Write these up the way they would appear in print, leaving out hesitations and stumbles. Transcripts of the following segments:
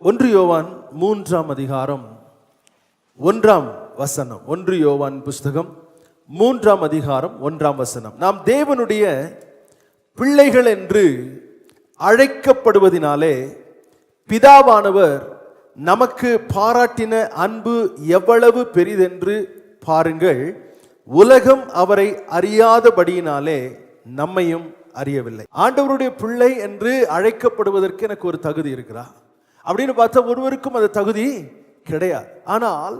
1 யோவான் 3ஆம் அதிகாரம் 1ஆம் வசனம். 1 யோவான் புஸ்தகம் 3ஆம் அதிகாரம் 1ஆம் வசனம். நாம் தேவனுடைய பிள்ளைகள் என்று அழைக்கப்படுவதினாலே பிதாவானவர் நமக்கு பாராட்டின அன்பு எவ்வளவு பெரிதென்று பாருங்கள். உலகம் அவரை அறியாதபடியினாலே நம்மையும் அறியவில்லை. ஆண்டவருடைய பிள்ளை என்று அழைக்கப்படுவதற்கு எனக்கு ஒரு தகுதி இருக்கிறா அப்படின்னு பார்த்தா ஒருவருக்கும் அந்த தகுதி கிடையாது. ஆனால்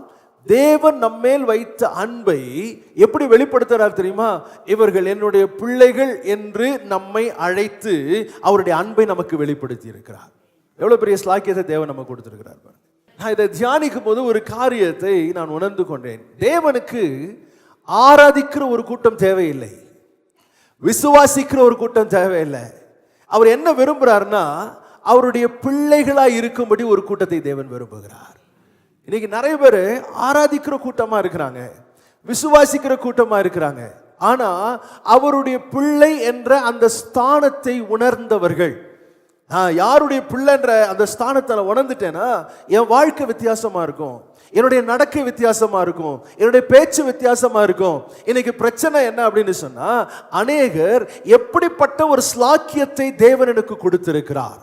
தேவன் நம்மேல் வைத்த அன்பை எப்படி வெளிப்படுத்துறார் தெரியுமா? இவர்கள் என்னுடைய பிள்ளைகள் என்று நம்மை அழைத்து அவருடைய அன்பை நமக்கு வெளிப்படுத்தி இருக்கிறார். எவ்வளவு பெரிய ஸ்லாக்கியத்தை தேவன் நமக்கு கொடுத்திருக்கிறார். நான் இதை தியானிக்கும் போது ஒரு காரியத்தை நான் உணர்ந்து கொண்டேன். தேவனுக்கு ஆராதிக்கிற ஒரு கூட்டம் தேவையில்லை, விசுவாசிக்கிற ஒரு கூட்டம் தேவையில்லை. அவர் என்ன விரும்புகிறார்னா அவருடைய பிள்ளைகளாய் இருக்கும்படி ஒரு கூட்டத்தை தேவன் விரும்புகிறார். இன்னைக்கு நிறைய பேர் ஆராதிக்கிற கூட்டமா இருக்கிறாங்க, விசுவாசிக்கிற கூட்டமா இருக்கிறாங்க. ஆனா அவருடைய பிள்ளை என்ற அந்த ஸ்தானத்தை உணர்ந்தவர்கள், யாருடைய பிள்ளைன்ற அந்த ஸ்தானத்தை உணர்ந்துட்டேன்னா என் வாழ்க்கை வித்தியாசமா இருக்கும், என்னுடைய நடக்கை வித்தியாசமா இருக்கும், என்னுடைய பேச்சு வித்தியாசமா இருக்கும். இன்னைக்கு பிரச்சனை என்ன அப்படின்னு சொன்னா, அநேகர் எப்படிப்பட்ட ஒரு ஸ்லாக்கியத்தை தேவன் எனக்கு கொடுத்திருக்கிறார்.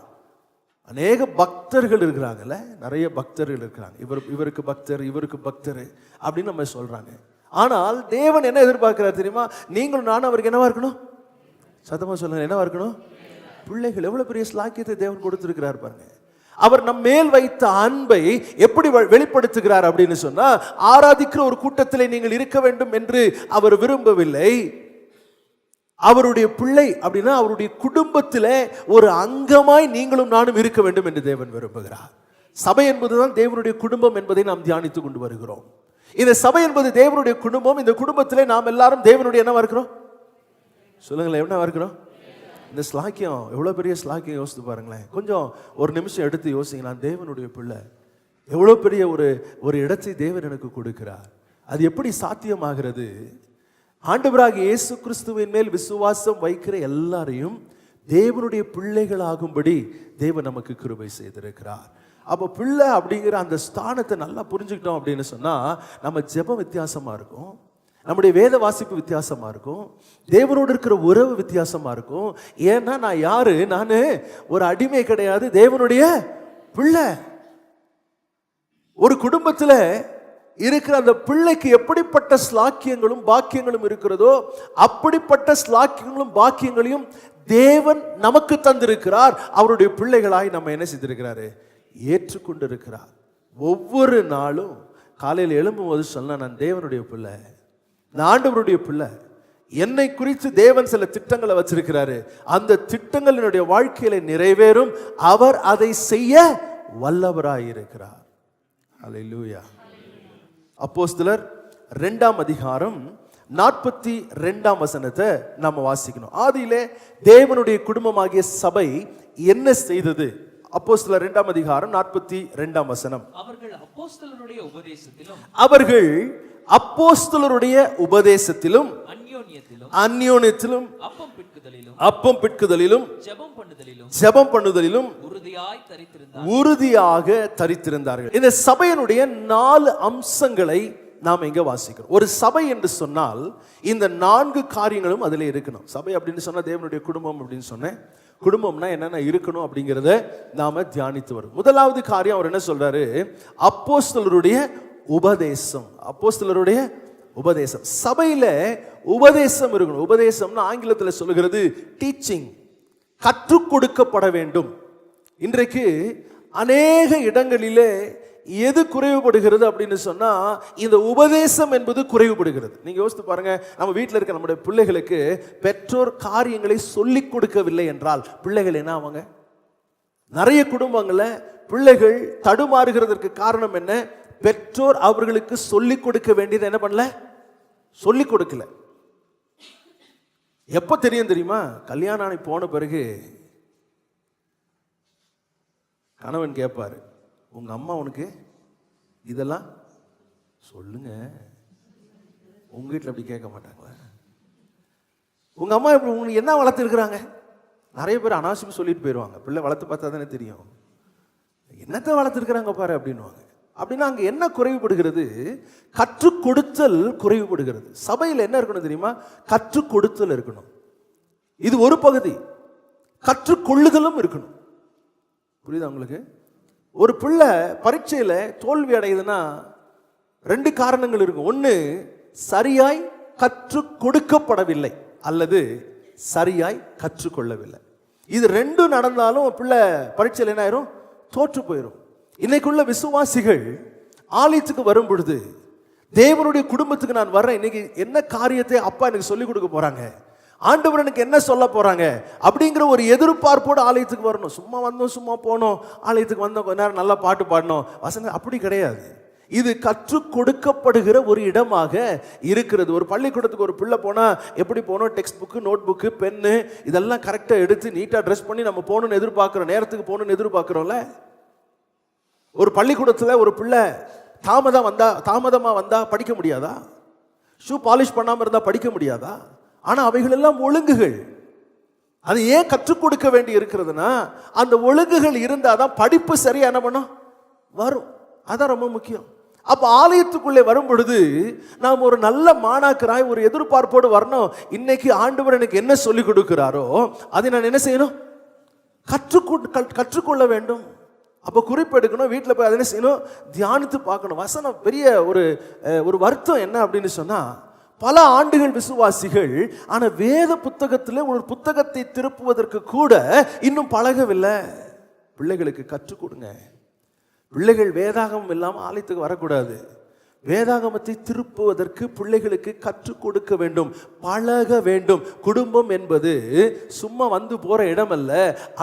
அநேக பக்தர்கள் இருக்கிறாங்கல்ல, நிறைய பக்தர்கள் இருக்கிறாங்க. இவருக்கு பக்தர், இவருக்கு பக்தர் அப்படின்னு நம்ம சொல்றாங்க. ஆனால் தேவன் என்ன எதிர்பார்க்கிறார் தெரியுமா? நீங்களும் நானும் அவருக்கு என்னவா இருக்கணும்? சத்தமா சொல்லுங்க, என்னவா இருக்கணும்? பிள்ளைகள். எவ்வளவு பெரிய ஸ்லாக்கியத்தை தேவன் கொடுத்திருக்கிறார் பாருங்க. அவர் நம் மேல் வைத்த அன்பை எப்படி வெளிப்படுத்துகிறார் அப்படின்னு சொன்னா, ஆராதிக்கிற ஒரு கூட்டத்திலே நீங்கள் இருக்க வேண்டும் என்று அவர் விரும்பவில்லை. அவருடைய பிள்ளை அப்படின்னா அவருடைய குடும்பத்தில் ஒரு அங்கமாய் நீங்களும் நானும் இருக்க வேண்டும் என்று தேவன் விரும்புகிறார். சபை என்பதுதான் தேவனுடைய குடும்பம் என்பதை நாம் தியானித்துக் கொண்டு வருகிறோம். இந்த சபை என்பது தேவனுடைய குடும்பம். இந்த குடும்பத்திலே நாம் எல்லாரும் தேவனுடைய என்னவா இருக்கிறோம்? சொல்லுங்களேன், என்னவா இருக்கிறோம்? இந்த ஸ்லாக்கியம் எவ்வளோ பெரிய ஸ்லாக்கியம் யோசித்து பாருங்களேன். கொஞ்சம் ஒரு நிமிஷம் எடுத்து யோசிங்க. நான் தேவனுடைய பிள்ளை, எவ்வளோ பெரிய ஒரு இடத்தை தேவன் எனக்கு கொடுக்கிறார். அது எப்படி சாத்தியமாகிறது? ஆண்டவராகிய இயேசு கிறிஸ்துவின் மேல் விசுவாசம் வைக்கிற எல்லாரையும் தேவனுடைய பிள்ளைகளாகும்படி தேவன் நமக்கு கிருபை செய்திருக்கிறார். அப்போ பிள்ளை அப்படிங்கிற அந்த ஸ்தானத்தை நல்லா புரிஞ்சுக்கிட்டோம் அப்படின்னு சொன்னா, நம்ம ஜெபம் வித்தியாசமா இருக்கும், நம்முடைய வேத வாசிப்பு வித்தியாசமா இருக்கும், தேவனோடு இருக்கிற உறவு வித்தியாசமா இருக்கும். ஏன்னா நான் யாரு? நான் ஒரு அடிமை கிடையாது, தேவனுடைய பிள்ளை. ஒரு குடும்பத்தில் இருக்கிற அந்த பிள்ளைக்கு எப்படிப்பட்ட ஸ்லாக்கியங்களும் பாக்கியங்களும் இருக்கிறதோ அப்படிப்பட்ட ஸ்லாக்கியங்களும் பாக்கியங்களையும் தேவன் நமக்கு தந்திருக்கிறார். அவருடைய பிள்ளைகளாய் நம்ம என்ன செய்திருக்கிறாரு? ஏற்றுக்கொண்டிருக்கிறார். ஒவ்வொரு நாளும் காலையில் எழும்பும் போது சொன்னா, நான் தேவனுடைய பிள்ளை, நான் ஆண்டவருடைய பிள்ளை, என்னை குறித்து தேவன் சில திட்டங்களை வச்சிருக்கிறாரு, அந்த திட்டங்கள் என்னுடைய வாழ்க்கையில நிறைவேறும், அவர் அதை செய்ய வல்லவராயிருக்கிறார். அல்லேலூயா. அப்போஸ்தலர் 2ஆம் அதிகாரம் 42ஆம் வசனத்தை நாம வாசிக்கணும். ஆதியிலே தேவனுடைய குடும்பமாகிய சபை என்ன செய்தது? அப்போஸ்தலர் 2ஆம் அதிகாரம் 42ஆம் வசனம். அவர்கள் அப்போஸ்தலருடைய உபதேசத்திலும் அந்யோன்யத்திலும் அப்பம் பிட்குதலிலும் ஜெபம் பண்ணுதலிலும் உறுதியாக தரித்திருந்தார்கள். இந்த சபையினுடைய 4 அம்சங்களை நாம் இங்க வாசிக்கிறோம். ஒரு சபை என்று சொன்னால் இந்த 4 காரியங்களும் அதில் இருக்கணும். சபை அப்படின்னு சொன்னா தேவனுடைய குடும்பம் அப்படின்னு சொன்னேன். குடும்பம்னா என்னென்ன இருக்கணும் அப்படிங்கிறத நாம தியானித்து வரும். முதலாவது காரியம் அவர் என்ன சொல்றாரு? அப்போஸ்தலருடைய உபதேசம். அப்போஸ்தலருடைய உபதேசம். சபையில உபதேசம் இருக்கணும். உபதேசம்னா ஆங்கிலத்தில் சொல்லுகிறது டீச்சிங், கற்றுக் கொடுக்கப்பட வேண்டும். இன்றைக்கு அநேக இடங்களிலே எது குறைவுபடுகிறது அப்படின்னு சொன்னா, இந்த உபதேசம் என்பது குறைவுபடுகிறது. நீங்க யோசித்து பாருங்க, நம்ம வீட்டில் இருக்க நம்முடைய பிள்ளைகளுக்கு பெற்றோர் காரியங்களை சொல்லிக் கொடுக்கவில்லை என்றால் பிள்ளைகள் என்ன ஆவாங்க? நிறைய குடும்பங்கள்ல பிள்ளைகள் தடுமாறுகிறதற்கு காரணம் என்ன? பெற்றோர் அவர்களுக்கு சொல்லிக் கொடுக்க வேண்டியது என்ன பண்ணல? சொல்லிக் கொடுக்கல. எப்ப தெரியும் தெரியுமா? கல்யாணம் ஆகி போன பிறகு கணவன் கேட்பாரு, உங்க அம்மா உனக்கு இதெல்லாம் சொல்லுங்க. உங்க வீட்டில் அப்படி கேட்க மாட்டாங்களா? உங்க அம்மா இப்படி உங்களுக்கு என்ன வளர்த்து இருக்கிறாங்க? நிறைய பேர் அனாவசியம் சொல்லிட்டு போயிடுவாங்க. பிள்ளை வளர்த்து பார்த்தா தானே தெரியும். என்னத்தை வளர்த்துருக்கிறாங்க பாரு அப்படின்வாங்க. அப்படின்னா அங்கே என்ன குறைவுபடுகிறது? கற்றுக் கொடுத்தல் குறைவுபடுகிறது. சபையில் என்ன இருக்கணும் தெரியுமா? கற்றுக் கொடுத்தல் இருக்கணும். இது ஒரு பகுதி. கற்றுக்கொள்ளுதலும் இருக்கணும். புரியுதா உங்களுக்கு? ஒரு பிள்ளை பரீட்சையில் தோல்வி அடையுதுன்னா 2 காரணங்கள் இருக்கும். ஒன்று, சரியாய் கற்றுக் கொடுக்கப்படவில்லை அல்லது சரியாய் கற்றுக்கொள்ளவில்லை. இது 2 நடந்தாலும் பிள்ளை பரீட்சையில் என்ன ஆயிரும்? தோற்று போயிடும். இன்னைக்குள்ள விசுவாசிகள் ஆலயத்துக்கு வரும் பொழுது, தேவனுடைய குடும்பத்துக்கு நான் வர்றேன், இன்னைக்கு என்ன காரியத்தை அப்பா எனக்கு சொல்லிக் கொடுக்க போறாங்க, ஆண்டவர் எனக்கு என்ன சொல்ல போறாங்க அப்படிங்கிற ஒரு எதிர்பார்ப்போடு ஆலயத்துக்கு வரணும். சும்மா வந்தோம், சும்மா போனோம், ஆலயத்துக்கு வந்தோம், கொஞ்ச நேரம் நல்லா பாட்டு பாடணும், வசனம், அப்படி கிடையாது. இது கற்றுக் கொடுக்கப்படுகிற ஒரு இடமாக இருக்கிறது. ஒரு பள்ளிக்கூடத்துக்கு ஒரு பிள்ளை போனால் எப்படி போகணும்? Text book, note book, pen இதெல்லாம் கரெக்டாக எடுத்து நீட்டாக ட்ரெஸ் பண்ணி நம்ம போகணும்னு எதிர்பார்க்குறோம். நேரத்துக்கு போகணும்னு எதிர்பார்க்குறோம்ல. ஒரு பள்ளிக்கூடத்தில் ஒரு பிள்ளை தாமதமாக வந்தால் படிக்க முடியாதா? ஷூ பாலிஷ் பண்ணாமல் இருந்தால் படிக்க முடியாதா? ஆனால் அவைகள் எல்லாம் ஒழுங்குகள். அது ஏன் கற்றுக் கொடுக்க வேண்டி இருக்கிறதுனா, அந்த ஒழுங்குகள் இருந்தால் தான் படிப்பு சரியா என்ன பண்ணும்? வரும். அதான் ரொம்ப முக்கியம். அப்போ ஆலயத்துக்குள்ளே வரும் பொழுது நாம் ஒரு நல்ல மாணாக்கராய் ஒரு எதிர்பார்ப்போடு வரணும். இன்னைக்கு ஆண்டவர் எனக்கு என்ன சொல்லிக் கொடுக்கிறாரோ அதை நான் என்ன செய்யணும்? கற்றுக்கொள்ள வேண்டும். அப்போ குறிப்பெடுக்கணும். வீட்டில் போய் அதை என்ன செய்யணும்? தியானித்து பார்க்கணும். வசனம் பெரிய ஒரு வருத்தம் என்ன அப்படின்னு சொன்னால், பல ஆண்டுகள் விசுவாசிகள், ஆனால் வேத புத்தகத்தில் ஒரு புத்தகத்தை திருப்புவதற்கு கூட இன்னும் பழகவில்லை. பிள்ளைகளுக்கு கற்றுக் கொடுங்க. பிள்ளைகள் வேதாகமம் இல்லாமல் ஆலயத்துக்கு வரக்கூடாது. வேதாகமத்தை திருப்புவதற்கு பிள்ளைகளுக்கு கற்றுக் கொடுக்க வேண்டும், பழக வேண்டும். குடும்பம் என்பது சும்மா வந்து போற இடம் அல்ல.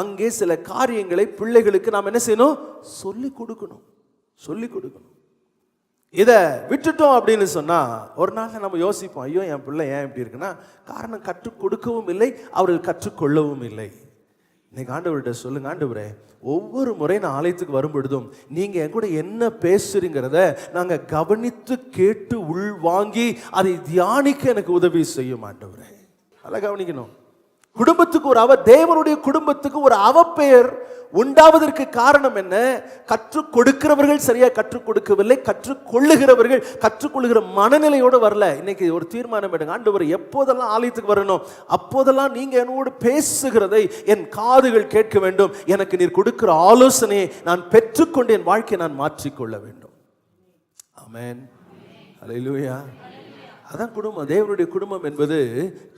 அங்கே சில காரியங்களை பிள்ளைகளுக்கு நாம் என்ன செய்யணும்? சொல்லிக் கொடுக்கணும். இதை விட்டுட்டோம் அப்படின்னு சொன்னா ஒரு நாள் நம்ம யோசிப்போம், ஐயோ என் பிள்ளை ஏன் இப்படி இருக்குன்னா, காரணம் கற்றுக் கொடுக்கவும் இல்லை, அவர்கள் கற்றுக்கொள்ளவும் இல்லை. இன்னைக்கு ஆண்டவர்கிட்ட சொல்லுங்க, ஆண்டவரே ஒவ்வொரு முறை நான் ஆலயத்துக்கு வரும் பொழுதும் நீங்க என் கூட என்ன பேசுறீங்கிறத நாங்க கவனித்து கேட்டு உள்வாங்கி அதை தியானிக்க எனக்கு உதவி செய்யும் ஆண்டவரே. நல்லா கவனிக்கணும். குடும்பத்துக்கு ஒரு தேவனுடைய குடும்பத்துக்கு ஒரு அவப்பெயர் உண்டாவதற்கு காரணம் என்ன? கற்றுக் கொடுக்கிறவர்கள் சரியா கற்றுக் கொடுக்கவில்லை, கற்றுக்கொள்ளுகிறவர்கள் கற்றுக்கொள்ளுகிற மனநிலையோடு வரல. இன்னைக்கு ஒரு தீர்மானம் எடுங்க, ஆண்டவர் எப்போதெல்லாம் ஆலயத்துக்கு வரணும் அப்போதெல்லாம் நீங்க என்னோடு பேசுகிறதை என் காதுகள் கேட்க வேண்டும். எனக்கு நீர் கொடுக்கிற ஆலோசனையை நான் பெற்றுக்கொண்டு என் வாழ்க்கையை நான் மாற்றிக்கொள்ள வேண்டும். ஆமென், அல்லேலூயா. அதான் குடும்பம். தேவனுடைய குடும்பம் என்பது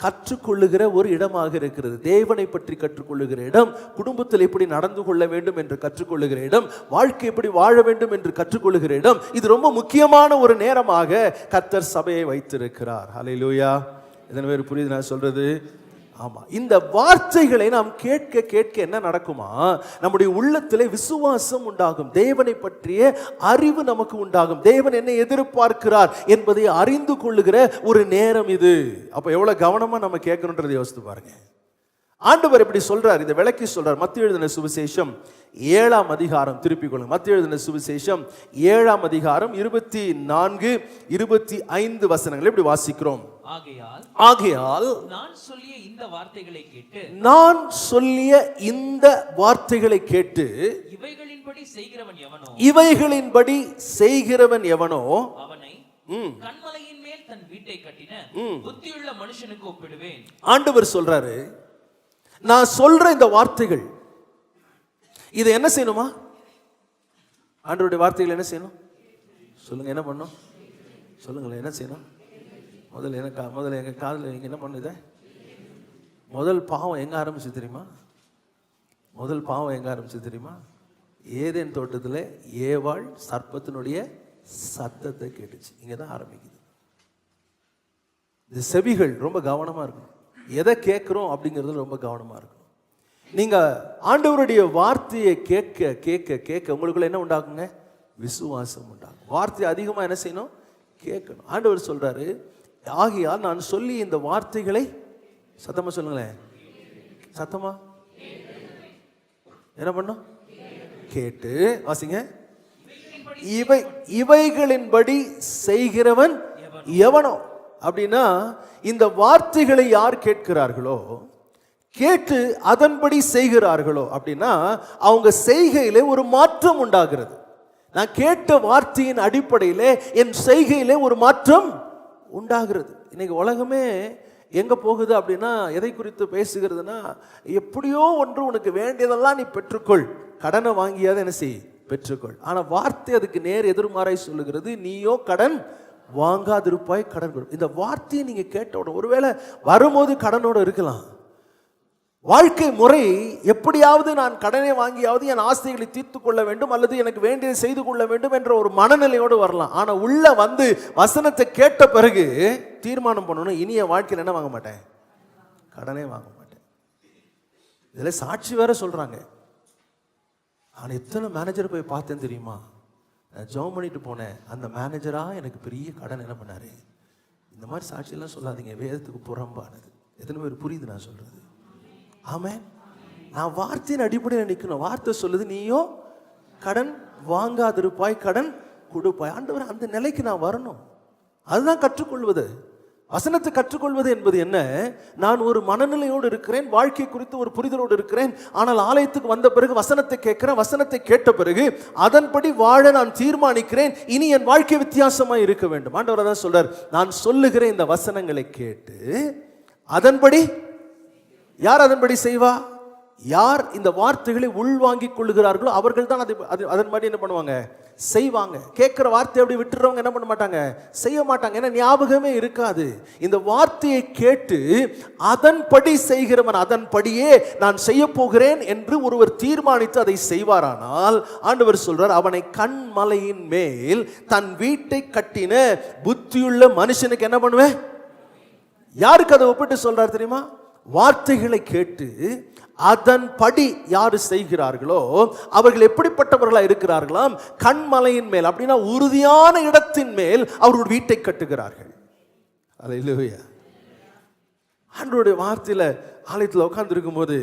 கற்றுக்கொள்ளுகிற ஒரு இடமாக இருக்கிறது. தேவனை பற்றி கற்றுக்கொள்ளுகிற இடம், குடும்பத்தில் எப்படி நடந்து கொள்ள வேண்டும் என்று கற்றுக்கொள்ளுகிற இடம், வாழ்க்கை எப்படி வாழ வேண்டும் என்று கற்றுக்கொள்ளுகிற இடம். இது ரொம்ப முக்கியமான ஒரு நேரமாக கர்த்தர் சபையை வைத்திருக்கிறார். ஹல்லேலூயா. இதன் வேறு புரியுது நான் சொல்றது? ஆமா. இந்த வார்த்தைகளை நாம் கேட்க கேட்க என்ன நடக்குமா? நம்முடைய உள்ளத்திலே விசுவாசம் உண்டாகும், தேவனை பற்றிய அறிவு நமக்கு உண்டாகும், தேவன் என்ன எதிர்பார்க்கிறார் என்பதை அறிந்து கொள்ளுகிற ஒரு நேரம் இது. அப்ப எவ்வளவு கவனமா நம்ம கேட்கணும்ன்றதை யோசித்து பாருங்க. ஆண்டவர் எப்படி சொல்றார், இதை விளக்கி சொல்றார். மத்தேயு எழுதின சுவிசேஷம் 7ஆம் அதிகாரம், திருப்பிக் கொள்ளுங்க. மத்தேயு எழுதின சுவிசேஷம் 7ஆம் அதிகாரம் 24, 25 வசனங்களை இப்படி வாசிக்கிறோம். ஆகையால் நான் சொல்லிய இந்த வார்த்தைகளை கேட்டு இவைகளின்படி செய்கிறவன் எவனோ அவனை கன்மலையின் மேல் தன் வீட்டை கட்டின புத்தியுள்ள மனுஷனுக்கு ஒப்பிடுவேன். ஆண்டவர் சொல்றாரு, நான் சொல்ற இந்த வார்த்தைகள், இதை என்ன செய்யணுமா? ஆண்டவருடைய வார்த்தைகள் என்ன செய்யணும்? சொல்லுங்க, என்ன பண்ணும்? சொல்லுங்களேன், என்ன செய்யணும்? முதல்ல எங்க காதில் நீங்க என்ன பண்ணுது? முதல் பாவம் எங்க ஆரம்பிச்சு தெரியுமா? ஏதேன் தோட்டத்தில் ஏவாள் சர்ப்பத்தினுடைய சத்தத்தை கேட்டுச்சு. இங்கதான் ஆரம்பிக்குது. இந்த செவிகள் ரொம்ப கவனமா இருக்கணும். எதை கேட்கிறோம் அப்படிங்கிறதுல ரொம்ப கவனமா இருக்கணும். நீங்க ஆண்டவருடைய வார்த்தையை கேட்க கேட்க கேட்க உங்களுக்குள்ள என்ன உண்டாகுங்க? விசுவாசம் உண்டாகும். வார்த்தை அதிகமா என்ன செய்யணும்? கேட்கணும். ஆண்டவர் சொல்றாரு, ஆகையால் நான் சொல்லி இந்த வார்த்தைகளை, சத்தமா சொல்லுங்களேன், சத்தமா என்ன பண்ணும்? கேட்டு வாசிங்க. இவைகளின்படி செய்கிறவன் எவனோ. அப்படின்னா இந்த வார்த்தைகளை யார் கேட்கிறார்களோ, கேட்டு அதன்படி செய்கிறார்களோ அப்படின்னா அவங்க செய்கையிலே ஒரு மாற்றம் உண்டாகிறது. நான் கேட்ட வார்த்தையின் அடிப்படையிலே என் செய்கையிலே ஒரு மாற்றம் உண்டாகிறது. இன்னைக்கு உலகமே எங்க போகுது அப்படின்னா எதை குறித்து பேசுகிறதுனா, எப்படியோ ஒன்று உனக்கு வேண்டியதெல்லாம் நீ பெற்றுக்கொள், கடனை வாங்கியாத என்ன செய், பெற்றுக்கொள். ஆனா வார்த்தை அதுக்கு நேர் எதிர்மாறாய் சொல்லுகிறது, நீயோ கடன் வாங்காதிருப்பாய், கடன் கொடு. இந்த வார்த்தையை நீங்க கேட்ட ஒருவேளை வரும்போது கடனோட இருக்கலாம். வாழ்க்கை முறை எப்படியாவது நான் கடனை வாங்கியாவது என் ஆசைகளை தீர்த்து கொள்ள வேண்டும் அல்லது எனக்கு வேண்டியதை செய்து கொள்ள வேண்டும் என்ற ஒரு மனநிலையோடு வரலாம். ஆனா உள்ள வந்து வசனத்தை கேட்ட பிறகு தீர்மானம் பண்ணணும், இனி என் வாழ்க்கையில் என்ன வாங்க மாட்டேன், கடனே வாங்க மாட்டேன். இதுல சாட்சி வேற சொல்றாங்க. நான் எத்தனை மேனேஜர் போய் பார்த்தேன் தெரியுமா, நான் ஜாப் பண்ணிட்டு போனேன், அந்த மேனேஜரா எனக்கு பெரிய கடன் என்ன பண்ணாரு. இந்த மாதிரி சாட்சியெல்லாம் சொல்லாதீங்க, வேதத்துக்கு புறம்பானது. எத்தனை பேர் புரியுது நான் சொல்றது? ஆமென். நான் வார்த்தையின் அடிப்படையில் நிற்கணும். வார்த்தை சொல்லுது, நீயோ கடன் வாங்காதிருப்பாய், கடன் கொடுப்பாய். ஆண்டவர் அந்த நிலைக்கு நான் வரணும். அதுதான் கற்றுக்கொள்வது. வசனத்தை கற்றுக்கொள்வது என்பது என்ன? நான் ஒரு மனநிலையோடு இருக்கிறேன், வாழ்க்கை குறித்து ஒரு புரிதலோடு இருக்கிறேன். ஆனால் ஆலயத்துக்கு வந்த பிறகு வசனத்தை கேட்கிறேன், வசனத்தை கேட்ட பிறகு அதன்படி வாழ நான் தீர்மானிக்கிறேன். இனி என் வாழ்க்கை வித்தியாசமாக இருக்க வேண்டும். ஆண்டவர் அதான் சொல்றார், நான் சொல்லுகிற இந்த வசனங்களை கேட்டு அதன்படி, யார் அதன்படி செய்வா? யார் இந்த வார்த்தைகளை உள்வாங்கிக் கொள்ளுகிறார்களோ அவர்கள் தான் அதன்படி என்ன பண்ணுவாங்க, செய்வாங்க. கேட்கிற வார்த்தை அப்படி விட்டுறவங்க என்ன பண்ண மாட்டாங்க, செய்ய மாட்டாங்க. ஏன்னா ஞாபகமே இருக்காது. இந்த வார்த்தையை கேட்டு அதன்படி செய்கிறவன், அதன்படியே நான் செய்ய போகிறேன் என்று ஒருவர் தீர்மானித்து அதை செய்வாரானால் ஆண்டவர் சொல்றார், அவனை கண்மலையின் மேல் தன் வீட்டை கட்டின புத்தியுள்ள மனுஷனுக்கு என்ன பண்ணுவேன். யாருக்கு அதை ஒப்பிட்டு சொல்றார் தெரியுமா? வார்த்தைகளை கேட்டு அதன்படி யாரு செய்கிறார்களோ அவர்கள் எப்படிப்பட்டவர்களா இருக்கிறார்களாம்? கண்மலையின் மேல், அப்படின்னா உறுதியான இடத்தின் மேல் அவர்கள் வீட்டை கட்டுகிறார்கள். அல்லேலூயா. ஆண்டவருடைய வார்த்தையில ஆலயத்தில் உட்கார்ந்து இருக்கும்போது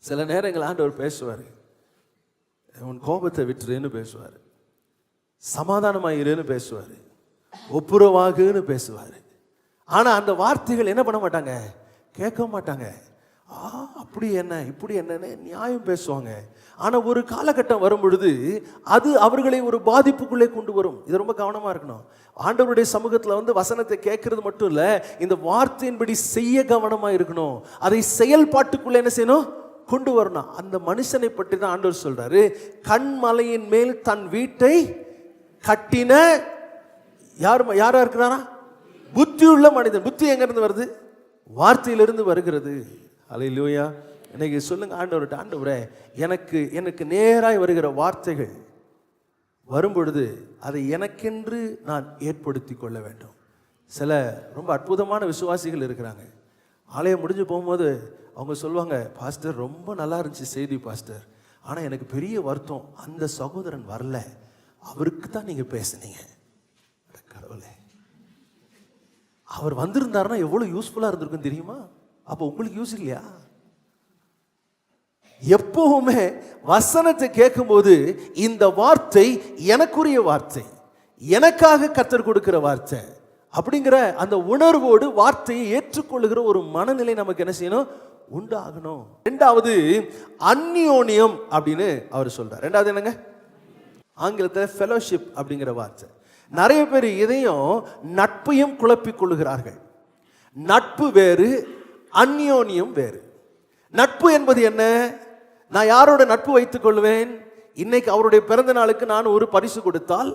சில நேரங்கள் ஆண்டவர் பேசுவார், உன் கோபத்தை விட்டுருன்னு பேசுவார், சமாதானமாயிருன்னு பேசுவார், ஒப்புரவாகுன்னு பேசுவார். ஆனா அந்த வார்த்தைகள் என்ன பண்ண மாட்டாங்க, கேட்க மாட்டாங்க. அப்படி என்ன இப்படி என்னன்னு நியாயம் பேசுவாங்க. ஆனா ஒரு காலகட்டம் வரும் பொழுது அது அவர்களை ஒரு பாதிப்புக்குள்ளே கொண்டு வரும். இது ரொம்ப கவனமா இருக்கணும். ஆண்டவருடைய சமூகத்துல வந்து வசனத்தை கேட்கறது மட்டும் இல்ல, இந்த வார்த்தையின்படி செய்ய கவனமா இருக்கணும். அதை செயல்பாட்டுக்குள்ள என்ன செய்யணும், கொண்டு வரணும். அந்த மனுஷனை பற்றி தான் ஆண்டவர் சொல்றாரு, கண்மலையின் மேல் தன் வீட்டை கட்டின யாரா இருக்கிறாரா? புத்தியுள்ள மனிதன். புத்தி எங்க இருந்து வருது? வார்த்தையிலிருந்து வருகிறது. அல்லேலூயா. இன்னைக்கு சொல்லுங்க ஆண்டவர்கிட்ட, ஆண்டவரே எனக்கு நேராய் வருகிற வார்த்தைகள் வரும்பொழுது அதை எனக்கென்று நான் ஏற்படுத்தி கொள்ள வேண்டும். சில ரொம்ப அற்புதமான விசுவாசிகள் இருக்கிறாங்க. ஆலயம் முடிஞ்சு போகும்போது அவங்க சொல்லுவாங்க, பாஸ்டர் ரொம்ப நல்லா இருந்துச்சு செய்தி பாஸ்டர், ஆனால் எனக்கு பெரிய வருத்தம், அந்த சகோதரன் வரல, அவருக்கு தான் நீங்கள் பேசுனீங்க. கடவுளே, அவர் வந்திருந்தாருன்னா எவ்வளவு யூஸ்ஃபுல்லா இருந்திருக்கும் தெரியுமா? அப்ப உங்களுக்கு யூஸ் இல்லையா? எப்பவுமே வசனத்தை கேட்கும்போது இந்த வார்த்தை எனக்குரிய வார்த்தை, எனக்காக கர்த்தர் கொடுக்கிற வார்த்தை அப்படிங்கிற அந்த உணர்வோடு வார்த்தையை ஏற்றுக்கொள்ளுகிற ஒரு மனநிலை நமக்கு என்ன செய்யணும், உண்டாகணும். இரண்டாவது அந்யோன்யம் அப்படின்னு அவர் சொல்றார். ரெண்டாவது என்னங்க? ஆங்கிலத்தில் ஃபெலோஷிப் அப்படிங்கிற வார்த்தை. நிறைய பேர் இதையும் நட்பையும் குழப்பிக் கொள்ளுகிறார்கள். நட்பு வேறு, அந்யோன்யம் வேறு. நட்பு என்பது என்ன? நான் யாரோட நட்பு வைத்துக் கொள்வேன்? இன்னைக்கு அவருடைய பிறந்த நாளுக்கு நான் ஒரு பரிசு கொடுத்தால்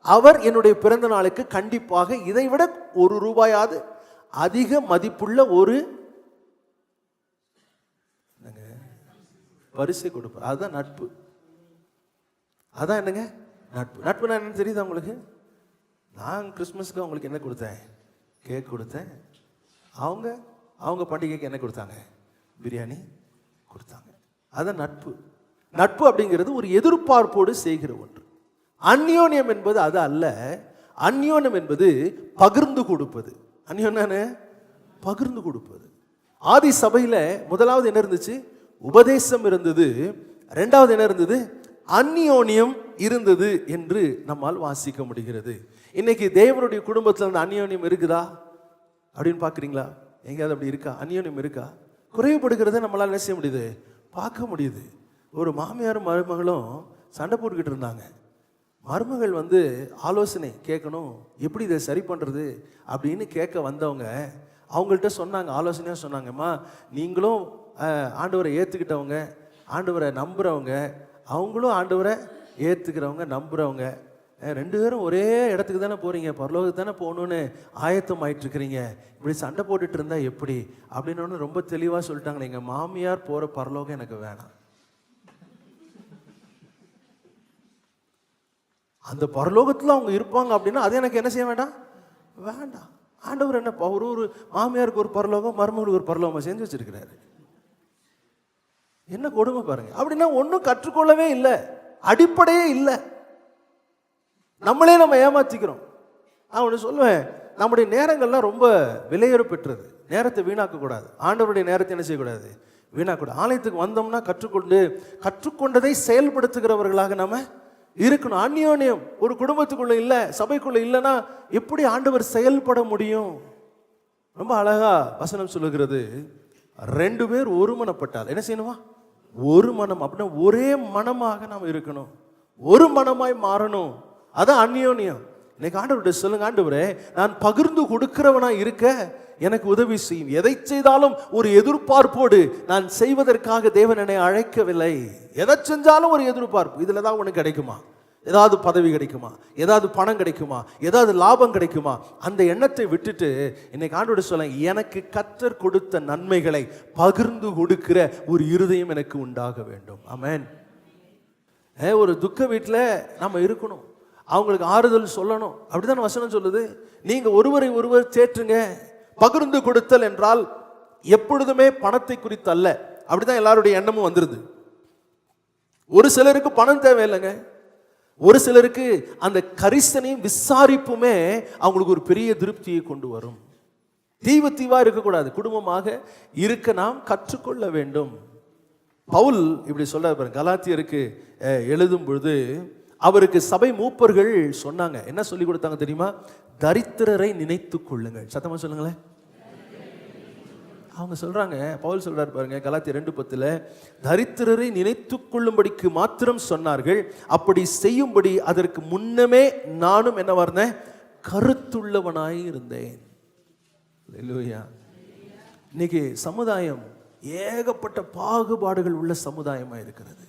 அவர் என்னுடைய பிறந்த நாளுக்கு கண்டிப்பாக இதைவிட ₹1 அதிக மதிப்புள்ள ஒரு பரிசை கொடுப்பார். அதுதான் நட்பு. அதான் என்னங்க நட்பு. நட்புனா என்னன்னு தெரியுதா உங்களுக்கு? நான் கிறிஸ்மஸ்க்கு அவங்களுக்கு என்ன கொடுத்தேன்? கேக் கொடுத்தேன். அவங்க பண்டிகைக்கு என்ன கொடுத்தாங்க? பிரியாணி கொடுத்தாங்க. அதான் நட்பு. நட்பு அப்படிங்கிறது ஒரு எதிர்பார்ப்போடு செய்கிற ஒன்று. அந்யோன்யம் என்பது அது அல்ல. அந்யோன்யம் என்பது பகிர்ந்து கொடுப்பது. அந்யோன்யம் பகிர்ந்து கொடுப்பது. ஆதி சபையில முதலாவது என்ன இருந்துச்சு? உபதேசம் இருந்தது. இரண்டாவது என்ன இருந்தது? அந்யோன்யம் இருந்தது என்று நம்மால் வாசிக்க முடிகிறது. இன்னைக்கு தேவனுடைய குடும்பத்தில் அந்த அந்யோன்யம் இருக்குதா அப்படின்னு பார்க்குறீங்களா? எங்கேயாவது அப்படி இருக்கா? அந்யோன்யம் இருக்கா? குறைவுபடுகிறத நம்மளால் என்ன செய்ய முடியுது, பார்க்க முடியுது. ஒரு மாமியாரும் மருமகளும் சண்டை போட்டுக்கிட்டு இருந்தாங்க. மருமகள் ஆலோசனை கேட்கணும், எப்படி இதை சரி பண்ணுறது அப்படின்னு கேட்க வந்தவங்க அவங்கள்ட்ட சொன்னாங்க, ஆலோசனையாக சொன்னாங்கம்மா, நீங்களும் ஆண்டவரை ஏற்றுக்கிட்டவங்க, ஆண்டவரை நம்புகிறவங்க, அவங்களும் ஆண்டவரை ஏற்றுக்கிறவங்க நம்புகிறவங்க, ரெண்டு பேரும் ஒரே இடத்துக்கு தானே போகிறீங்க, பரலோகத்துக்கு தானே போகணுன்னு ஆயத்தம் ஆயிட்டுருக்கிறீங்க, இப்படி சண்டை போட்டுட்டு இருந்தா எப்படி அப்படின்னு ரொம்ப தெளிவாக சொல்லிட்டாங்க. எங்கள் மாமியார் போகிற பரலோகம் எனக்கு வேணாம், அந்த பரலோகத்தில் அவங்க இருப்பாங்க அப்படின்னா அது எனக்கு என்ன செய்ய வேண்டாம், வேண்டாம். ஆண்டவர் என்ன ஒரு மாமியாருக்கு ஒரு பரலோகம், மருமகளுக்கு ஒரு பரலோகம் செஞ்சு வச்சிருக்கிறாரு. என்ன கொடுமை பாருங்க. அப்படின்னா ஒன்றும் கற்றுக்கொள்ளவே இல்லை, அடிப்படையே இல்லை, நம்மளே நம்ம ஏமாத்திக்கிறோம். நான் ஒன்று சொல்லுவேன், நம்முடைய நேரங்கள்லாம் ரொம்ப விலையேற பெற்றது. நேரத்தை வீணாக்கக்கூடாது, ஆண்டவருடைய நேரத்தை என்ன செய்யக்கூடாது, வீணாக்கக்கூடாது. ஆலயத்துக்கு வந்தோம்னா கற்றுக்கொண்டதை செயல்படுத்துகிறவர்களாக நம்ம இருக்கணும். அந்யோன்யம் ஒரு குடும்பத்துக்குள்ள இல்லை, சபைக்குள்ள இல்லைன்னா எப்படி ஆண்டவர் செயல்பட முடியும்? ரொம்ப அழகா வசனம் சொல்லுகிறது, 2 பேர் ஒருமனப்பட்டால் என்ன செய்யணுமா, ஒரு மனம். அப்படின்னா ஒரே மனமாக நாம் இருக்கணும், ஒரு மனமாய் மாறணும். அதான் அந்யோன்யம். இன்னைக்கு ஆண்டவர்கிட்ட சொல்லுங்க, ஆண்டவரே நான் பகிர்ந்து கொடுக்கிறவனா இருக்க எனக்கு உதவி செய்யும். எதை செய்தாலும் ஒரு எதிர்பார்ப்போடு நான் செய்வதற்காக தேவன் என்னை அழைக்கவில்லை. எதை செஞ்சாலும் ஒரு எதிர்பார்ப்பு, இதுல தான் உனக்கு கிடைக்குமா, ஏதாவது பதவி கிடைக்குமா, ஏதாவது பணம் கிடைக்குமா, ஏதாவது லாபம் கிடைக்குமா, அந்த எண்ணத்தை விட்டுட்டு இன்னைக்கு ஆண்டவர்கிட்ட சொல்ல, எனக்கு கர்த்தர் கொடுத்த நன்மைகளை பகிர்ந்து கொடுக்கிற ஒரு இருதயம் எனக்கு உண்டாக வேண்டும். ஆமென். ஒரு துக்க வீட்டில் நம்ம இருக்கணும், அவங்களுக்கு ஆறுதல் சொல்லணும். அப்படிதான் வசனம் சொல்லுது. நீங்க ஒருவரை ஒருவர் தேற்றுங்க. பகிர்ந்து கொடுத்தல் என்றால் எப்பொழுதுமே பணத்தை குறித்து அல்ல. அப்படிதான் எல்லாருடைய எண்ணமும் வந்துருது. ஒரு சிலருக்கு பணம் தேவையில்லைங்க, ஒரு சிலருக்கு அந்த கரிசனையும் விசாரிப்புமே அவங்களுக்கு ஒரு பெரிய திருப்தியை கொண்டு வரும். தீவா இருக்கக்கூடாது, குடும்பமாக இருக்க நாம் கற்றுக்கொள்ள வேண்டும். பவுல் இப்படி சொல்றாரு, கலாத்தியருக்கு எழுதும் பொழுது அவருக்கு சபை மூப்பர்கள் சொன்னாங்க, என்ன சொல்லி கொடுத்தாங்க தெரியுமா, தரித்திரரை நினைத்து கொள்ளுங்கள். சத்தமா சொல்லுங்களேன். அவங்க சொல்றாங்க, பவுல் சொல்றாரு பாருங்க, கலாத்தியர் 2:10, தரித்திரரை நினைத்து கொள்ளும்படிக்கு மாத்திரம் சொன்னார்கள், அப்படி செய்யும்படி அதற்கு முன்னமே நானும் என்ன இருந்தேன், கருத்துள்ளவனாய் இருந்தேன். அல்லேலூயா. இன்னைக்கு சமுதாயம் ஏகப்பட்ட பாகுபாடுகள் உள்ள சமுதாயமா இருக்கிறது,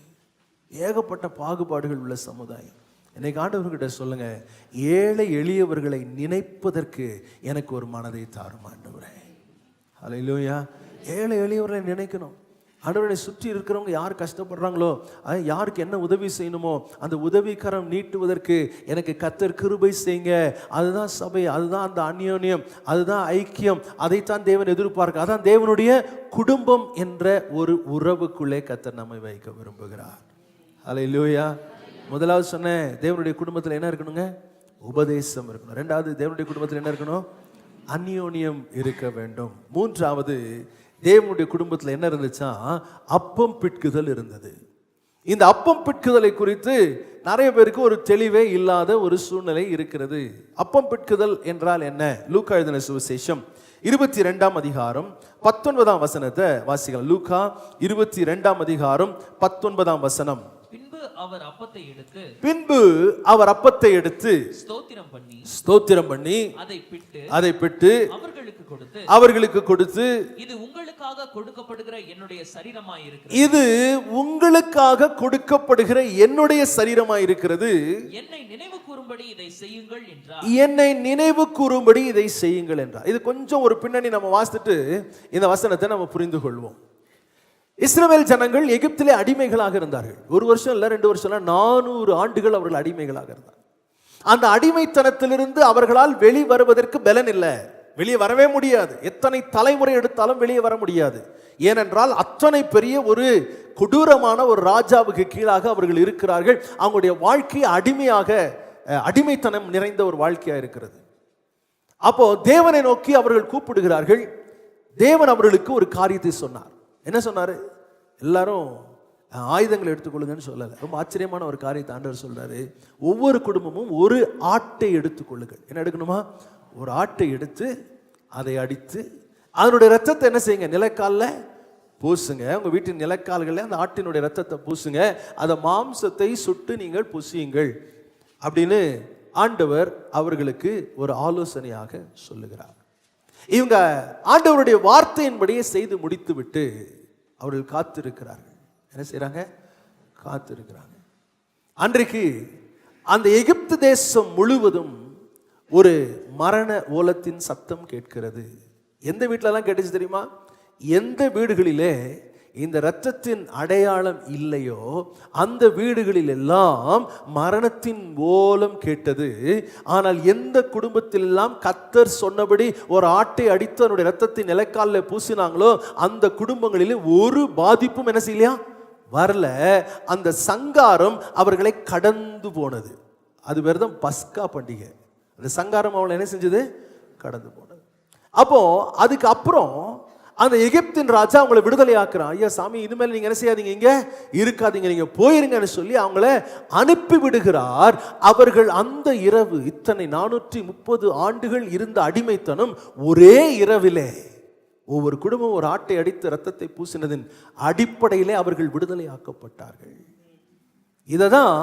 ஏகப்பட்ட பாகுபாடுகள் உள்ள சமுதாயம். இன்னைக்கு ஆண்டவர்கிட்ட சொல்லுங்க, ஏழை எளியவர்களை நினைப்பதற்கு எனக்கு ஒரு மனதை தாரும் ஆண்டவரே. அல்லேலூயா. ஏழை எளியவர்களை நினைக்கணும். ஆண்டவரை சுற்றி இருக்கிறவங்க யார் கஷ்டப்படுறாங்களோ, யாருக்கு என்ன உதவி செய்யணுமோ அந்த உதவிக்கரம் நீட்டுவதற்கு எனக்கு கர்த்தர் கிருபை செய்யுங்க. அதுதான் சபை, அதுதான் அந்த அந்யோன்யம், அதுதான் ஐக்கியம், அதைத்தான் தேவன் எதிர்பார்க்க. அதான் தேவனுடைய குடும்பம் என்ற ஒரு உறவுக்குள்ளே கர்த்தர் நம்மை வைக்க விரும்புகிறார். அல்லேலூயா. முதலாவது சொன்னேன், தேவனுடைய குடும்பத்தில் என்ன இருக்கணுங்க, உபதேசம் இருக்கணும். 2வது, தேவனுடைய குடும்பத்தில் என்ன இருக்கணும், அந்யோன்யம் இருக்க வேண்டும். 3வது, தேவனுடைய குடும்பத்தில் என்ன இருந்துச்சா, அப்பம் பிட்குதல் இருந்தது. இந்த அப்பம் பிட்குதலை குறித்து நிறைய பேருக்கு ஒரு தெளிவே இல்லாத ஒரு சூழ்நிலை இருக்கிறது. அப்பம் பிட்குதல் என்றால் என்ன? லூக்கா எழுதின சுவிசேஷம் 22ஆம் அதிகாரம் 19ஆம் வசனத்தை வாசிக்கலாம். லூக்கா 22ஆம் அதிகாரம் 19ஆம் வசனம். பின்பு அவர் அப்பத்தை எடுத்து ஸ்தோத்திரம் பண்ணி அதை பிட்டு அவர்களுக்கு கொடுத்து இது உங்களுக்காக கொடுக்கப்படுகிற என்னுடைய சரீரமாய் இருக்கிறது, என்னை நினைவு கூறும்படி இதை செய்யுங்கள் என்றார். இது கொஞ்சம் ஒரு பின்னணி நம்ம வாசித்துட்டு இந்த வசனத்தை நம்ம புரிந்து கொள்வோம். இஸ்ரவேல் ஜனங்கள் எகிப்திலே அடிமைகளாக இருந்தார்கள். 1 வருஷம் இல்ல, 2 வருஷம் இல்ல, 400 ஆண்டுகள் அவர்கள் அடிமைகளாக இருந்தார். அந்த அடிமைத்தனத்திலிருந்து அவர்களால் வெளியே வருவதற்கு பலன் இல்லை, வெளியே வரவே முடியாது. எத்தனை தலைமுறை எடுத்தாலும் வெளியே வர முடியாது. ஏனென்றால் அத்தனை பெரிய ஒரு கொடூரமான ஒரு ராஜாவுக்கு கீழாக அவர்கள் இருக்கிறார்கள். அவங்களுடைய வாழ்க்கை அடிமைத்தனம் நிறைந்த ஒரு வாழ்க்கையா இருக்கிறது. அப்போ தேவனை நோக்கி அவர்கள் கூப்பிடுகிறார்கள். தேவன் அவர்களுக்கு ஒரு காரியத்தை சொன்னார். என்ன சொன்னாரு? எல்லாரும் ஆயுதங்களை எடுத்துக்கொள்ளுங்கன்னு சொல்லலை. ரொம்ப ஆச்சரியமான ஒரு காரியத்தை ஆண்டவர் சொல்றாரு. ஒவ்வொரு குடும்பமும் ஒரு ஆட்டை எடுத்துக்கொள்ளுங்கள். என்ன எடுக்கணுமா? ஒரு ஆட்டை எடுத்து அதை அடித்து அதனுடைய ரத்தத்தை என்ன செய்யுங்க, நிலக்காலில் பூசுங்க. உங்க வீட்டின் நிலக்கால்களில் அந்த ஆட்டினுடைய ரத்தத்தை பூசுங்க, அதை மாம்சத்தை சுட்டு நீங்கள் புசியுங்கள் அப்படின்னு ஆண்டவர் அவர்களுக்கு ஒரு ஆலோசனையாக சொல்லுகிறார். இவங்க ஆண்டவருடைய வார்த்தையின்படியே செய்து முடித்து விட்டு அவர்கள் காத்திருக்கிறார்கள். என்ன செய்றாங்க? காத்திருக்கிறாங்க. அன்றைக்கு அந்த எகிப்து தேசம் முழுவதும் ஒரு மரண ஓலத்தின் சத்தம் கேட்கிறது. எந்த வீட்டிலலாம் கேட்டுச்சு தெரியுமா? எந்த வீடுகளிலே இந்த இரத்தத்தின் அடையாளம் இல்லையோ அந்த வீடுகளில் எல்லாம் மரணத்தின் ஓலம் கேட்டது. ஆனால் எந்த குடும்பத்தில் எல்லாம் கர்த்தர் சொன்னபடி ஒரு ஆட்டை அடித்து அதனுடைய இரத்தத்தின் நிலைக்காலில் பூசினாங்களோ அந்த குடும்பங்களிலே ஒரு பாதிப்பும் என்ன செய்யலையா? வரல. அந்த சங்காரம் அவர்களை கடந்து போனது. அது பேர் தான் பஸ்கா பண்டிகை. அந்த சங்காரம் அவளை என்ன செஞ்சது? கடந்து போனது. அப்போ அதுக்கு அப்புறம் அந்த எகிப்தின் ராஜா அவங்களை விடுதலை ஆக்குறான். ஐயா சாமி, இனிமேல் நீங்க என்ன செய்யாதீங்க, இங்க இருக்காதீங்க, நீங்க போயிருங்கன்னு சொல்லி அவங்கள அனுப்பி விடுகிறார். அவர்கள் அந்த இரவு, இத்தனை 430 ஆண்டுகள் இருந்த அடிமைத்தனம் ஒரே இரவிலே ஒவ்வொரு குடும்பம் ஒரு ஆட்டை அடித்து ரத்தத்தை பூசினதின் அடிப்படையிலே அவர்கள் விடுதலை ஆக்கப்பட்டார்கள். இததான்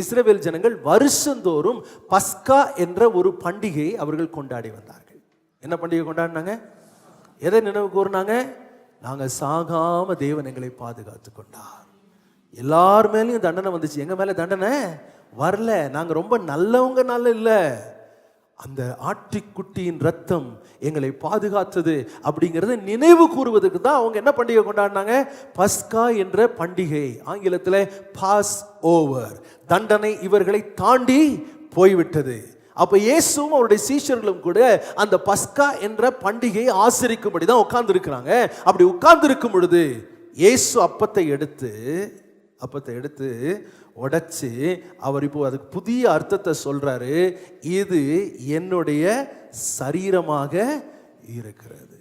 இஸ்ரவேல் ஜனங்கள் வருஷந்தோறும் பஸ்கா என்ற ஒரு பண்டிகையை அவர்கள் கொண்டாடி வந்தார்கள். என்ன பண்டிகை கொண்டாடினாங்க? எதை நினைவு கூர்ந்தாங்க? நாங்க சாகாம தேவன் எங்களை பாதுகாத்து கொண்டார். எல்லார் மேலேயும் தண்டனை வந்துச்சு, எங்க மேல தண்டனை வரல. நாங்க ரொம்ப நல்லவங்கனால இல்ல, அந்த ஆட்டுக்குட்டியின் ரத்தம் எங்களை பாதுகாத்தது அப்படிங்கிறத நினைவு கூறுவதற்கு தான் அவங்க என்ன பண்டிகை கொண்டாடினாங்க? பஸ்கா என்ற பண்டிகை. ஆங்கிலத்தில் பாஸ் ஓவர். தண்டனை இவர்களை தாண்டி போய்விட்டது. அப்ப இயேசுவும் அவருடைய சீஷர்களும் கூட அந்த பஸ்கா என்ற பண்டிகையை ஆசரிக்கும்படி தான் உட்கார்ந்து இருக்கிறாங்க. அப்படி உட்கார்ந்து இருக்கும் பொழுது இயேசு அப்பத்தை எடுத்து உடைச்சு அவர் இப்போ அதுக்கு புதிய அர்த்தத்தை சொல்றாரு. இது என்னுடைய சரீரமாக இருக்கிறது.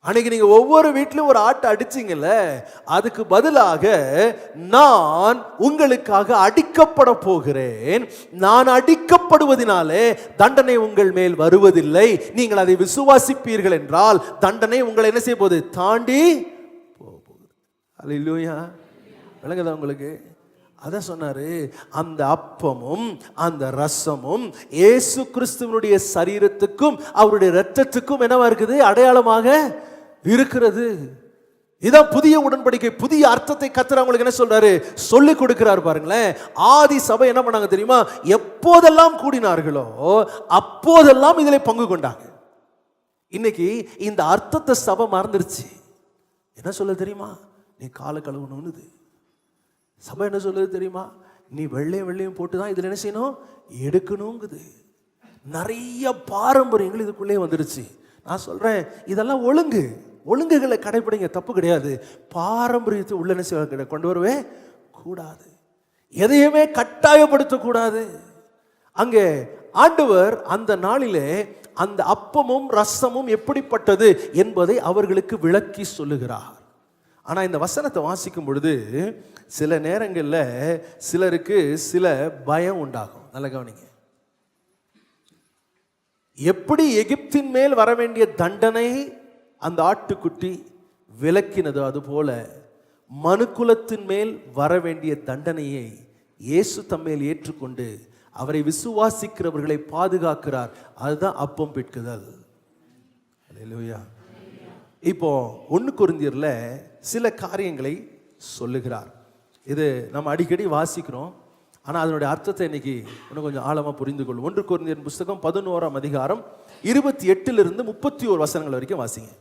அன்னைக்கு நீங்க ஒவ்வொரு வீட்டிலும் ஒரு ஆட்டை அடிச்சீங்கல்ல, அதுக்கு பதிலாக நான் உங்களுக்காக அடிக்கப்பட போகிறேன். நான் அடிக்கப்படுவதினாலே தண்டனை உங்கள் மேல் வருவதில்லை. நீங்கள் அதை விசுவாசிப்பீர்கள் என்றால் தண்டனை உங்களை என்ன செய்ய போகுது? தாண்டி போகுது. அல்லேலூயா. விளங்குதா உங்களுக்கு? அதான் சொன்னாரு, அந்த அப்பமும் அந்த ரசமும் இயேசு கிறிஸ்துவனுடைய சரீரத்துக்கும் அவருடைய இரத்தத்துக்கும் என்னவா இருக்குது? அடையாளமாக இருக்கிறது. இதான் புதிய உடன்படிக்கை. புதிய அர்த்தத்தை கர்த்தர் அவங்களுக்கு என்ன சொல்றாரு? சொல்லி கொடுக்கிறார். பாருங்களேன், ஆதி சபை என்ன பண்ணாங்க தெரியுமா? எப்போதெல்லாம் கூடினார்களோ அப்போதெல்லாம் இதில் பங்கு கொண்டாங்க. இன்னைக்கு இந்த அர்த்தத்தை சபை மறந்துருச்சு. என்ன சொல்ல தெரியுமா? நீ காலை கழுவணும்னு சபை என்ன சொல்லுது தெரியுமா? நீ வெள்ளையும் போட்டு தான் இதில் என்ன செய்யணும்? எடுக்கணுங்குது. நிறைய பாரம்பரியங்கள் இதுக்குள்ளே வந்துருச்சு. நான் சொல்றேன், இதெல்லாம் ஒழுங்குகளை கடைபிடிங்க, தப்பு கிடையாது. பாரம்பரியத்தை உள்ள என்ன செய்ய கொண்டு வரவே கூடாது. எதையுமே கட்டாயப்படுத்தக்கூடாது. அங்கே ஆண்டவர் அந்த நாளிலே அந்த அப்பமும் ரசமும் எப்படிப்பட்டது என்பதை அவர்களுக்கு விளக்கி சொல்லுகிறார். ஆனா இந்த வசனத்தை வாசிக்கும் பொழுது சில நேரங்களில் சிலருக்கு சில பயம் உண்டாகும். நல்ல கவனிங்க. எப்படி எகிப்தின் மேல் வர வேண்டிய தண்டனை அந்த ஆட்டுக்குட்டி விலக்கினதோ அதுபோல மனுக்குலத்தின் மேல் வர வேண்டிய தண்டனையை இயேசு தம்மேல் ஏற்றுக்கொண்டு அவரை விசுவாசிக்கிறவர்களை பாதுகாக்கிறார். அதுதான் அப்பம் பிட்குதல். அல்லேலூயா. இப்போ 1 கொரிந்தியர்ல சில காரியங்களை சொல்லுகிறார். இது நம்ம அடிக்கடி வாசிக்கிறோம், ஆனால் அதனுடைய அர்த்தத்தை இன்னைக்கு இன்னும் கொஞ்சம் ஆழமாக புரிந்து கொள்ளும். 1 கொரிந்தியர் புஸ்தகம் 11ஆம் அதிகாரம் 28 - 31 வசனங்கள் வரைக்கும் வாசிங்க.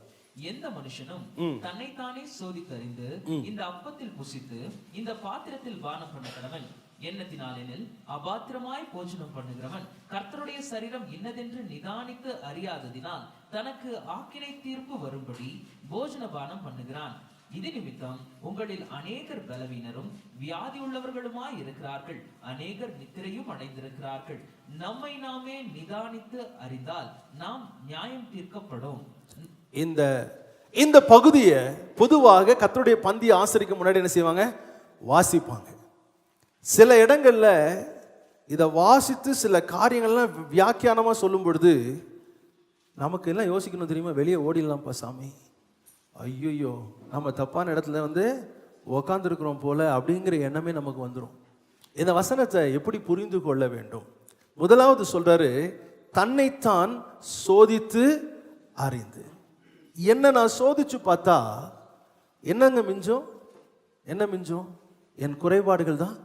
எந்த மனுஷனும் தன்னைத்தானே சோதித்தறிந்து இந்த அப்பத்தில் புசித்து இந்த பாத்திரத்தில் பானம் பண்ண கடவன். எண்ணத்தினாலெனில் அபாத்திரமாய் போஜனம் பண்ணுகிறவன் கர்த்தருடைய சரீரம் இன்னதென்று நிதானித்து அறியாததினால் தனக்கு ஆக்கினை தீர்ப்பு வரும்படி போஜன பானம் பண்ணுகிறான். இது நிமித்தம் உங்களில் அநேகர் பலவீனரும் வியாதி உள்ளவர்களுமாய் இருக்கிறார்கள், அநேகர் நித்திரையும் அடைந்திருக்கிறார்கள். நம்மை நாமே நிதானித்து அறிந்தால் நாம் நியாயம் தீர்க்கப்படும். இந்த பகுதியை பொதுவாக கர்த்தருடைய பந்தியை ஆசரிக்க முன்னாடி என்ன செய்வாங்க? வாசிப்பாங்க. சில இடங்கள்ல இதை வாசித்து சில காரியங்கள்லாம் வியாக்கியானமா சொல்லும் பொழுது நமக்கு எல்லாம் யோசிக்கணும் தெரியுமா? வெளியே ஓடிடலாம்ப்பா சாமி, ஐயோ நம்ம தப்பான இடத்துல உக்காந்துருக்கிறோம் போல அப்படிங்கிற எண்ணமே நமக்கு வந்துடும். இந்த வசனத்தை எப்படி புரிந்து கொள்ள வேண்டும்? முதலாவது சொல்றாரு, தன்னைத்தான் சோதித்து அறிந்து. என்ன நான் சோதிச்சு பார்த்தா என்னங்க மிஞ்சம்? என்ன மிஞ்சம்? என் குறைபாடுகள் தான்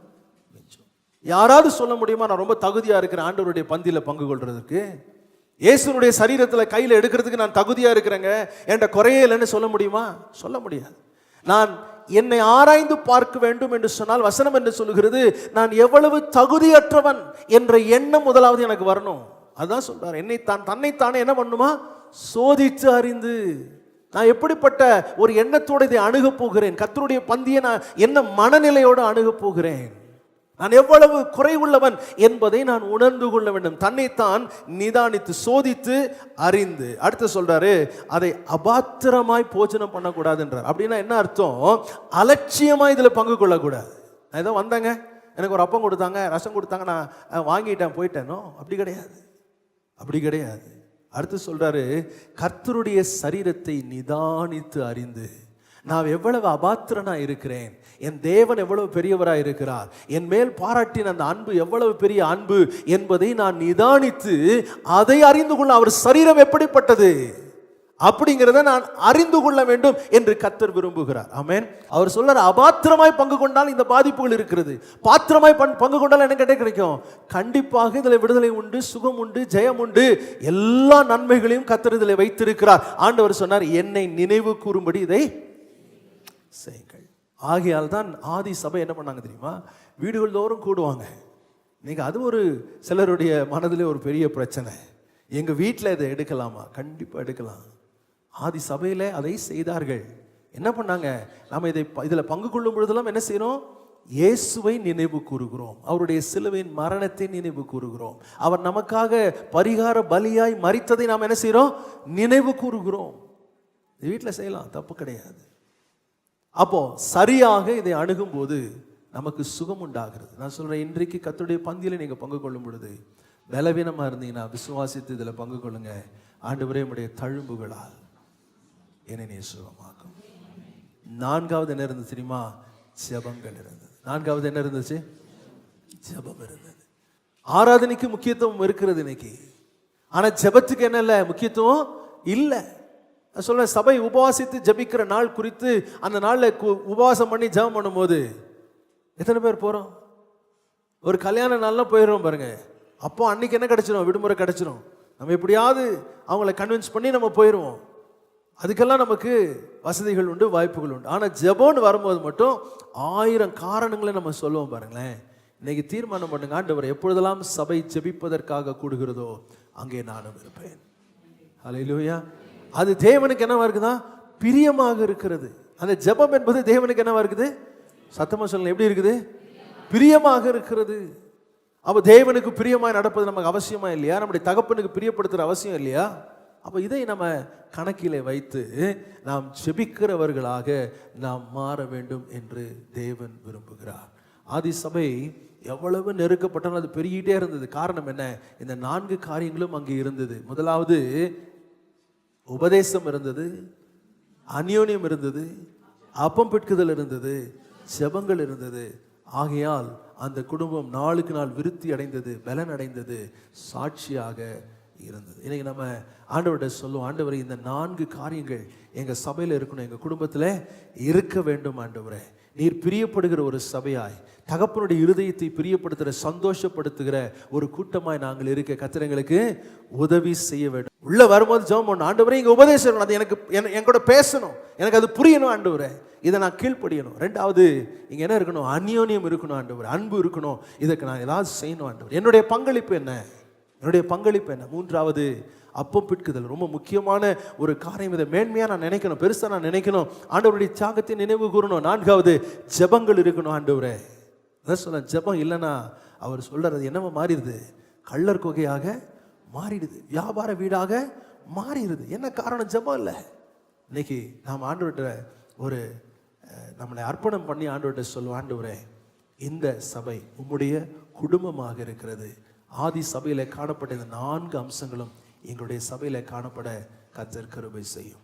மிஞ்சம். யாராவது சொல்ல முடியுமா நான் ரொம்ப தகுதியா இருக்கிறேன் ஆண்டவருடைய பந்தியில பங்கு கொள்றதுக்கு? இயேசுனுடைய சரீரத்தில் கையில் எடுக்கிறதுக்கு நான் தகுதியா இருக்கிறேங்க, என்கிட்ட குறையே இல்லைன்னு சொல்ல முடியுமா? சொல்ல முடியாது. நான் என்னை ஆராய்ந்து பார்க்க வேண்டும் என்று சொன்னால் வசனம் என்று சொல்லுகிறது, நான் எவ்வளவு தகுதியற்றவன் என்ற எண்ணம் முதலாவது எனக்கு வரணும். அதான் சொல்றார், தன்னைத்தானே என்ன பண்ணுமா? சோதித்து அறிந்து. நான் எப்படிப்பட்ட ஒரு எண்ணத்தோடு இதை அணுகப் போகிறேன்? கர்த்தருடைய பந்தியை நான் என்ன மனநிலையோடு அணுகப் போகிறேன்? நான் எவ்வளவு குறைவுள்ளவன் என்பதை நான் உணர்ந்து கொள்ள வேண்டும். தன்னைத்தான் நிதானித்து சோதித்து அறிந்து. அடுத்து சொல்றாரு, அதை அபாத்திரமாய் போஜனம் பண்ணக்கூடாதுன்றார். அப்படின்னா என்ன அர்த்தம்? அலட்சியமா இதுல பங்கு கொள்ளக்கூடாது. நான் ஏதோ வந்தேங்க, எனக்கு ஒரு அப்பம் கொடுத்தாங்க, ரசம் கொடுத்தாங்க, நான் வாங்கிட்டேன் போயிட்டேனோ, அப்படி கிடையாது, அப்படி கிடையாது. அடுத்து சொல்றாரு, கர்த்தருடைய சரீரத்தை நிதானித்து அறிந்து. நான் எவ்வளவு அபாத்திரனா இருக்கிறேன், என் தேவன் எவ்வளவு பெரியவராய் இருக்கிறார், என் மேல் பாராட்டின அந்த அன்பு எவ்வளவு பெரிய அன்பு என்பதை நான் நிதானித்து அதை அறிந்து கொள்ள, அவர் சரீரம் எப்படிப்பட்டது அப்படிங்கிறத நான் அறிந்து கொள்ள வேண்டும் என்று கர்த்தர் விரும்புகிறார். ஆமென். அவர் சொல்றார், அபாத்திரமாய் பங்கு கொண்டால் இந்த பாதிப்புகள் இருக்கிறது, பாத்திரமாய் பங்கு கொண்டால் என்ன கிடைக்கும்? கண்டிப்பாக இதில் விடுதலை உண்டு, சுகம் உண்டு, ஜெயம் உண்டு, எல்லா நன்மைகளையும் கர்த்தர் இதில் வைத்திருக்கிறார். ஆண்டவர் சொன்னார், என்னை நினைவு கூறும்படி இதை செய்யுங்கள். ஆகையால் தான் ஆதி சபை என்ன பண்ணாங்க தெரியுமா? வீடுகள் தோறும் கூடுவாங்க. இன்னைக்கு அது ஒரு சிலருடைய மனதிலே ஒரு பெரிய பிரச்சனை. எங்க வீட்டில் இதை எடுக்கலாமா? கண்டிப்பா எடுக்கலாம். ஆதி சபையில அதை செய்தார்கள். என்ன பண்ணாங்க? நாம இதில் பங்கு கொள்ளும் பொழுதெல்லாம் என்ன செய்யறோம்? இயேசுவை நினைவு கூறுகிறோம், அவருடைய சிலுவையின் மரணத்தை நினைவு கூறுகிறோம், அவர் நமக்காக பரிகார பலியாய் மரித்ததை நாம் என்ன செய்யறோம்? நினைவு கூறுகிறோம். வீட்டில் செய்யலாம், தப்பு கிடையாது. அப்போ சரியாக இதை அணுகும் போது நமக்கு சுகம் உண்டாகிறது. நான் சொல்றேன், இன்றைக்கு கர்த்தருடைய பந்தியில நீங்க பங்கு கொள்ளும் பொழுது பலவீனமா இருந்தீங்கன்னா விசுவாசித்து இதுல பங்கு கொள்ளுங்க. ஆண்டவரே, உம்முடைய தழும்புகளால் என்னை நீ சுகமாக்கும். நான்காவது என்ன இருந்தது தெரியுமா? ஜெபங்கள் இருந்தது. நான்காவது என்ன இருந்துச்சு? ஜெபம் இருந்தது. ஆராதனைக்கு முக்கியத்துவம் இருக்கிறது இன்னைக்கு, ஆனா ஜெபத்துக்கு என்ன இல்லை, முக்கியத்துவம் இல்லை. சொல்ல சபை உபவாசித்து ஜபிக்கிற நாள் குறித்து அந்த நாள்ல உபவாசம் பண்ணி ஜெபம் பண்ணும்போது எத்தனை பேர் போறோம்? ஒரு கல்யாண நாள்லாம் போயிடுறோம் பாருங்க. அப்போ அன்னைக்கு என்ன கிடைச்சிடும்? விடுமுறை கிடைச்சிடும். நம்ம எப்படியாவது அவங்கள கன்வின்ஸ் பண்ணி நம்ம போயிடுவோம். அதுக்கெல்லாம் நமக்கு வசதிகள் உண்டு, வாய்ப்புகள் உண்டு. ஆனா ஜெபம்னு வரும்போது மட்டும் 1000 காரணங்களை நம்ம சொல்லுவோம் பாருங்களேன். இன்னைக்கு தீர்மானம் பண்ணுங்க, ஆண்டவர் எப்பொழுதெல்லாம் சபை ஜெபிப்பதற்காக கூடுகிறதோ அங்கே நானும் இருப்பேன். ஹல்லேலூயா. அது தேவனுக்கு என்னவா இருக்குதா? பிரியமாக இருக்கிறது. அந்த ஜெபம் என்பது தேவனுக்கு என்னவா இருக்குது? சத்தமா சொல்லுங்க, எப்படி இருக்குது? பிரியமாக இருக்கிறது. அப்ப தேவனுக்கு பிரியமாய் நடப்பது நமக்கு அவசியமா இல்லையா? நம்முடைய தகப்பனுக்கு பிரியப்படுத்துற அவசியம் இல்லையா? அப்ப இதை நம்ம கணக்கிலே வைத்து நாம் ஜெபிக்கிறவர்களாக நாம் மாற வேண்டும் என்று தேவன் விரும்புகிறார். ஆதி சபை எவ்வளவு நெருக்கப்பட்டாலும் அது பெருகிட்டே இருந்தது. காரணம் என்ன? இந்த 4 காரியங்களும் அங்கே இருந்தது. முதலாவது உபதேசம் இருந்தது, அந்யோன்யம் இருந்தது, அப்பம் பிட்குதல் இருந்தது, ஜெபங்கள் இருந்தது. ஆகையால் அந்த குடும்பம் நாளுக்கு நாள் விருத்தி அடைந்தது, பலன் அடைந்தது, சாட்சியாக இருந்தது. இன்னைக்கு நம்ம ஆண்டவர்கிட்ட சொல்லுவோம், ஆண்டவரே, இந்த 4 காரியங்கள் எங்க சபையில இருக்கணும், எங்க குடும்பத்துல இருக்க வேண்டும். ஆண்டவரே, நீர் பிரியப்படுகிற ஒரு சபையாய், தகப்பனுடைய இருதயத்தை பிரியப்படுத்துகிற, சந்தோஷப்படுத்துகிற ஒரு கூட்டமாய் நாங்கள் இருக்க கர்த்தர் எங்களுக்கு உதவி செய்ய வேண்டும். உள்ள வரும்போது ஜெபம் பண்ணணும், ஆண்டவரே இங்க உபதேசம், அது எனக்கு என் கூட பேசணும், எனக்கு அது புரியணும் ஆண்டவரே, இதை நான் கீழ்ப்படியணும். 2வது இங்க என்ன இருக்கணும்? அந்யோன்யம் இருக்கணும் ஆண்டவரே, அன்பு இருக்கணும். இதற்கு நான் ஏதாவது செய்யணும் ஆண்டவரே. என்னுடைய பங்களிப்பு என்ன? என்னுடைய பங்களிப்பு என்ன? 3வது அப்பம் பிட்குதல். ரொம்ப முக்கியமான ஒரு காரியம். இதை மேன்மையா நான் நினைக்கணும், பெருசா நான் நினைக்கணும், ஆண்டவருடைய தியாகத்தை நினைவு கூறணும். 4வது ஜெபங்கள் இருக்கணும் ஆண்டவரே. அதான் சொல்ல, ஜெபம் இல்லைன்னா அவர் சொல்றது என்னவா மாறிடுது? கள்ளர் குகையாக மாறிடுது, வியாபார வீடாக மாறிடுது. என்ன காரணம்? ஜெபம் இல்லை. இன்னைக்கு நாம் ஆண்டவர்கிட்ட ஒரு நம்மளை அர்ப்பணம் பண்ணி ஆண்டவர்கிட்ட சொல்லுவோம், ஆண்டவரே, இந்த சபை உம்முடைய குடும்பமாக இருக்கிறது. ஆதி சபையில காணப்பட்ட இந்த 4 அம்சங்களும் எங்களுடைய சபையில காணப்பட கர்த்தர் கிருபை செய்யும்.